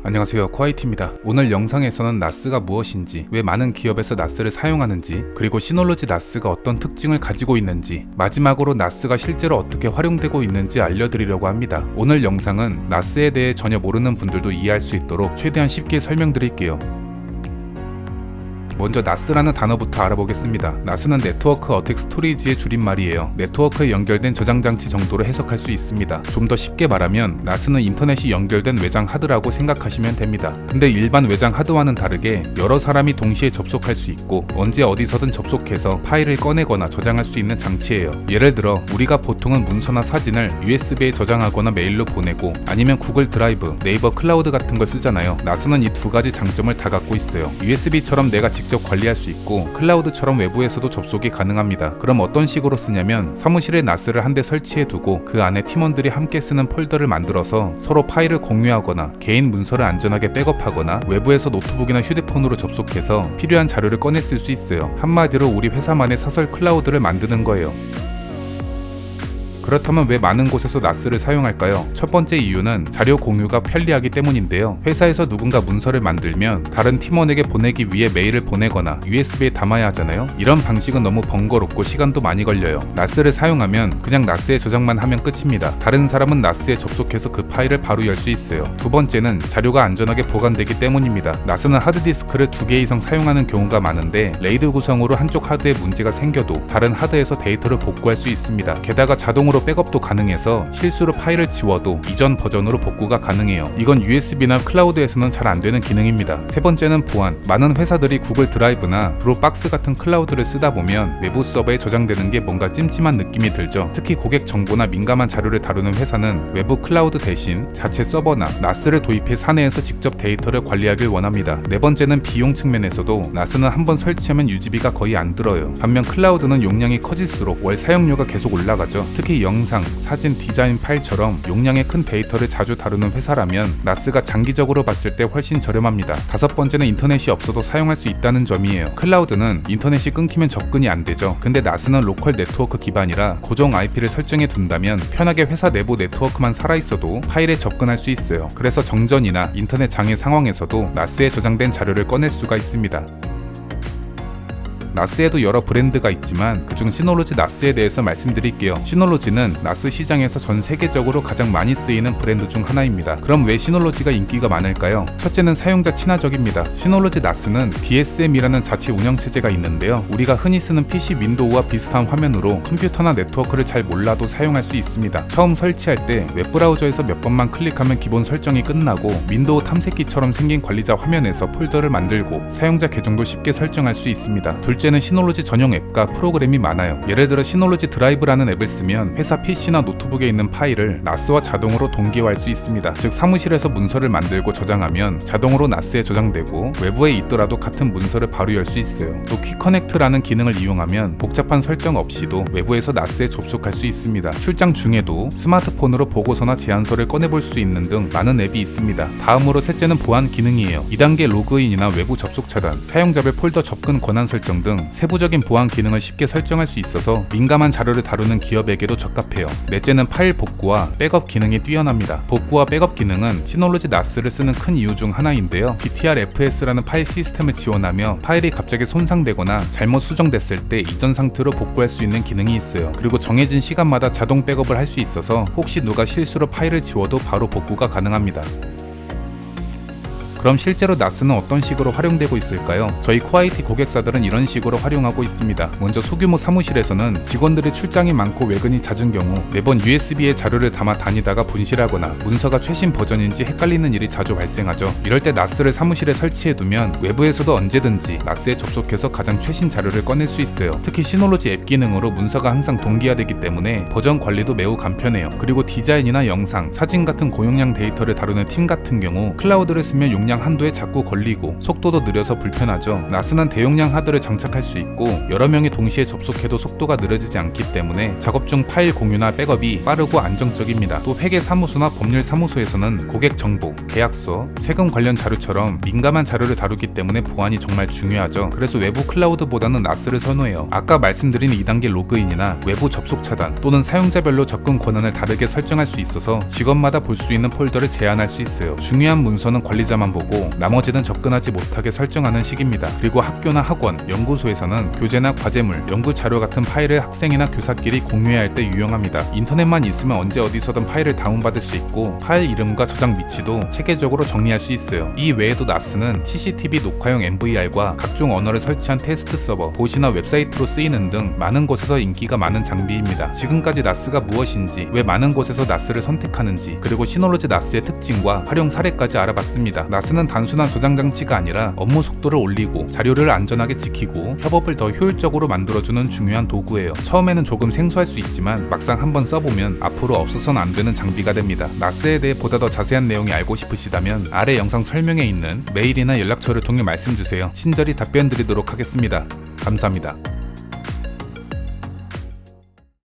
안녕하세요, 코아이티입니다. 오늘 영상에서는 NAS가 무엇인지, 왜 많은 기업에서 NAS를 사용하는지, 그리고 시놀로지 NAS가 어떤 특징을 가지고 있는지, 마지막으로 NAS가 실제로 어떻게 활용되고 있는지 알려드리려고 합니다. 오늘 영상은 NAS에 대해 전혀 모르는 분들도 이해할 수 있도록 최대한 쉽게 설명드릴게요. 먼저 NAS라는 단어부터 알아보겠습니다. NAS는 네트워크 어택 스토리지의 줄임말이에요. 네트워크에 연결된 저장장치 정도로 해석할 수 있습니다. 좀 더 쉽게 말하면 NAS는 인터넷이 연결된 외장 하드라고 생각하시면 됩니다. 근데 일반 외장 하드와는 다르게 여러 사람이 동시에 접속할 수 있고 언제 어디서든 접속해서 파일을 꺼내거나 저장할 수 있는 장치예요. 예를 들어 우리가 보통은 문서나 사진을 USB에 저장하거나 메일로 보내고 아니면 구글 드라이브, 네이버 클라우드 같은 걸 쓰잖아요. NAS는 이 두 가지 장점을 다 갖고 있어요. USB처럼 내가 직접 관리할 수 있고 클라우드처럼 외부에서도 접속이 가능합니다. 그럼 어떤 식으로 쓰냐면 사무실에 NAS를 한 대 설치해 두고 그 안에 팀원들이 함께 쓰는 폴더를 만들어서 서로 파일을 공유하거나 개인 문서를 안전하게 백업하거나 외부에서 노트북이나 휴대폰으로 접속해서 필요한 자료를 꺼내 쓸 수 있어요. 한마디로 우리 회사만의 사설 클라우드를 만드는 거예요. 그렇다면 왜 많은 곳에서 NAS를 사용할까요? 첫 번째 이유는 자료 공유가 편리하기 때문인데요. 회사에서 누군가 문서를 만들면 다른 팀원에게 보내기 위해 메일을 보내거나 USB에 담아야 하잖아요. 이런 방식은 너무 번거롭고 시간도 많이 걸려요. NAS를 사용하면 그냥 NAS에 저장만 하면 끝입니다. 다른 사람은 NAS에 접속해서 그 파일을 바로 열 수 있어요. 두 번째는 자료가 안전하게 보관되기 때문입니다. NAS는 하드디스크를 2개 이상 사용하는 경우가 많은데 레이드 구성으로 한쪽 하드에 문제가 생겨도 다른 하드에서 데이터를 복구할 수 있습니다. 게다가 자동으로 백업도 가능해서 실수로 파일을 지워도 이전 버전으로 복구가 가능해요. 이건 USB나 클라우드에서는 잘 안되는 기능입니다. 세 번째는 보안. 많은 회사들이 구글 드라이브나 드롭박스 같은 클라우드를 쓰다 보면 외부 서버에 저장되는 게 뭔가 찜찜한 느낌이 들죠. 특히 고객 정보나 민감한 자료를 다루는 회사는 외부 클라우드 대신 자체 서버나 NAS를 도입해 사내에서 직접 데이터를 관리하길 원합니다. 네 번째는 비용 측면에서도 NAS는 한번 설치하면 유지비가 거의 안 들어요. 반면 클라우드는 용량이 커질수록 월 사용료가 계속 올라가죠. 특히 영상, 사진, 디자인 파일처럼 용량의 큰 데이터를 자주 다루는 회사라면 NAS가 장기적으로 봤을 때 훨씬 저렴합니다. 다섯 번째는 인터넷이 없어도 사용할 수 있다는 점이에요. 클라우드는 인터넷이 끊기면 접근이 안 되죠. 근데 NAS는 로컬 네트워크 기반이라 고정 IP를 설정해 둔다면 편하게 회사 내부 네트워크만 살아있어도 파일에 접근할 수 있어요. 그래서 정전이나 인터넷 장애 상황에서도 NAS에 저장된 자료를 꺼낼 수가 있습니다. NAS에도 여러 브랜드가 있지만 그중 시놀로지 NAS에 대해서 말씀드릴게요. 시놀로지는 NAS 시장에서 전 세계적으로 가장 많이 쓰이는 브랜드 중 하나입니다. 그럼 왜 시놀로지가 인기가 많을까요? 첫째는 사용자 친화적입니다. 시놀로지 NAS는 DSM이라는 자체 운영체제가 있는데요. 우리가 흔히 쓰는 PC 윈도우와 비슷한 화면으로 컴퓨터나 네트워크를 잘 몰라도 사용할 수 있습니다. 처음 설치할 때 웹브라우저에서 몇 번만 클릭하면 기본 설정이 끝나고 윈도우 탐색기처럼 생긴 관리자 화면에서 폴더를 만들고 사용자 계정도 쉽게 설정할 수 있습니다. 둘째는 시놀로지 전용 앱과 프로그램이 많아요. 예를 들어 시놀로지 드라이브라는 앱을 쓰면 회사 PC나 노트북에 있는 파일을 NAS와 자동으로 동기화할 수 있습니다. 즉 사무실에서 문서를 만들고 저장하면 자동으로 NAS에 저장되고 외부에 있더라도 같은 문서를 바로 열 수 있어요. 또 퀵커넥트라는 기능을 이용하면 복잡한 설정 없이도 외부에서 NAS에 접속할 수 있습니다. 출장 중에도 스마트폰으로 보고서나 제안서를 꺼내볼 수 있는 등 많은 앱이 있습니다. 다음으로 셋째는 보안 기능이에요. 2단계 로그인이나 외부 접속 차단, 사용자별 폴더 접근 권한 설정 등 세부적인 보안 기능을 쉽게 설정할 수 있어서 민감한 자료를 다루는 기업에게도 적합해요. 넷째는 파일 복구와 백업 기능이 뛰어납니다. 복구와 백업 기능은 시놀로지 NAS를 쓰는 큰 이유 중 하나인데요. BTRFS라는 파일 시스템을 지원하며 파일이 갑자기 손상되거나 잘못 수정됐을 때 이전 상태로 복구할 수 있는 기능이 있어요. 그리고 정해진 시간마다 자동 백업을 할 수 있어서 혹시 누가 실수로 파일을 지워도 바로 복구가 가능합니다. 그럼 실제로 NAS는 어떤 식으로 활용되고 있을까요? 저희 코아이티 고객사들은 이런 식으로 활용하고 있습니다. 먼저 소규모 사무실에서는 직원들의 출장이 많고 외근이 잦은 경우 매번 USB에 자료를 담아 다니다가 분실하거나 문서가 최신 버전인지 헷갈리는 일이 자주 발생하죠. 이럴 때 NAS를 사무실에 설치해두면 외부에서도 언제든지 NAS에 접속해서 가장 최신 자료를 꺼낼 수 있어요. 특히 시놀로지 앱 기능으로 문서가 항상 동기화되기 때문에 버전 관리도 매우 간편해요. 그리고 디자인이나 영상, 사진 같은 고용량 데이터를 다루는 팀 같은 경우 클라우드를 쓰면 용량 한도에 자꾸 걸리고 속도도 느려서 불편하죠. 나스는 대용량 하드를 장착할 수 있고 여러 명이 동시에 접속해도 속도가 느려지지 않기 때문에 작업 중 파일 공유나 백업이 빠르고 안정적입니다. 또 회계사무소나 법률사무소에서는 고객 정보, 계약서, 세금 관련 자료처럼 민감한 자료를 다루기 때문에 보안이 정말 중요하죠. 그래서 외부 클라우드보다는 나스를 선호해요. 아까 말씀드린 2단계 로그인이나 외부 접속 차단 또는 사용자별로 접근 권한을 다르게 설정할 수 있어서 직원마다 볼 수 있는 폴더를 제한할 수 있어요. 중요한 문서는 관리자만 보고 나머지는 접근하지 못하게 설정하는 식입니다. 그리고 학교나 학원, 연구소에서는 교재나 과제물, 연구 자료 같은 파일을 학생이나 교사끼리 공유해야 할 때 유용합니다. 인터넷만 있으면 언제 어디서든 파일을 다운받을 수 있고 파일 이름과 저장 위치도 체계적으로 정리할 수 있어요. 이 외에도 나스는 CCTV 녹화용 MVR과 각종 언어를 설치한 테스트 서버, 봇이나 웹사이트로 쓰이는 등 많은 곳에서 인기가 많은 장비입니다. 지금까지 나스가 무엇인지, 왜 많은 곳에서 나스를 선택하는지, 그리고 시놀로지 나스의 특징과 활용 사례까지 알아봤습니다. 나스는 단순한 저장 장치가 아니라 업무 속도를 올리고 자료를 안전하게 지키고 협업을 더 효율적으로 만들어주는 중요한 도구예요. 처음에는 조금 생소할 수 있지만 막상 한번 써보면 앞으로 없어서는 안 되는 장비가 됩니다. 나스에 대해 보다 더 자세한 내용이 알고 싶으시다면 아래 영상 설명에 있는 메일이나 연락처를 통해 말씀주세요. 친절히 답변 드리도록 하겠습니다. 감사합니다.